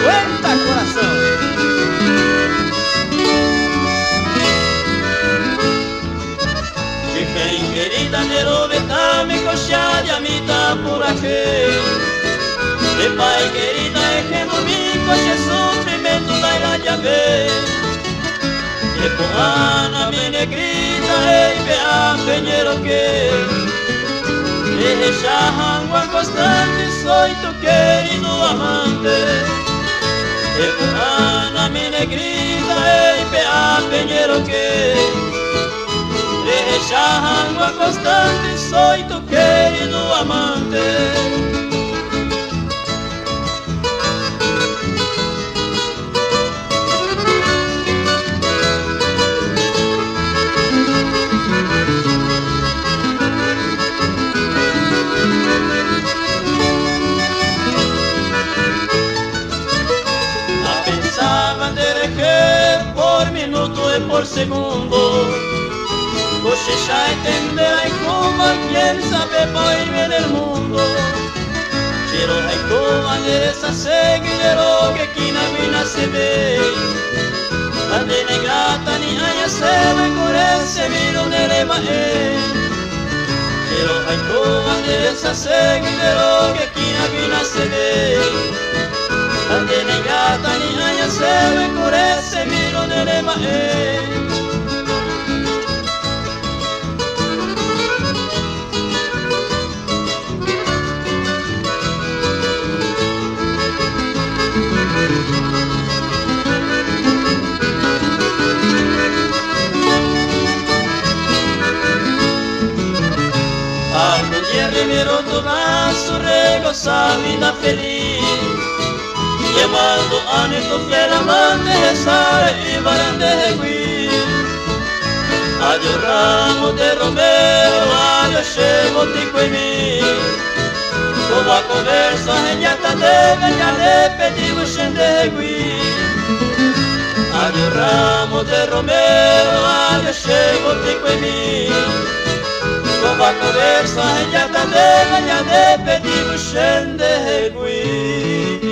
Aguenta, coração! Que quem querida neroveta me coxar e a mita por aqui. De pai querida é que no me coxe sofrimento da idade a ver. De porrana me negrita e vea penheiro que. De recharrangua constante soy tu querido amante. De porrana me negrita e vea penheiro que. De recharrangua constante soy tu querido amante. Por minuto e por segundo coxexa entenderá e como quien sabe poi del mundo. Ciro haiko aderesa seguidero que quina vina se ve. Ande negrata ni aya se me corese viro nerema e. Ciro haiko aderesa seguidero que quina vina se ve. Ande negata ni aya sewe kurese miro nerema e. Algo dia remiro tu braço, regoça a vida feliz. Llevando anito fiel amante rezar y barandeguir. Adiós ramo de romero, adiós chevo tico en mí. Como a conversa reñata debe, ya le pedimos xendeguir. Adiós ramo de romero, adiós chevo tico en mí. Como a conversa reñata debe, ya le pedimos xendeguir.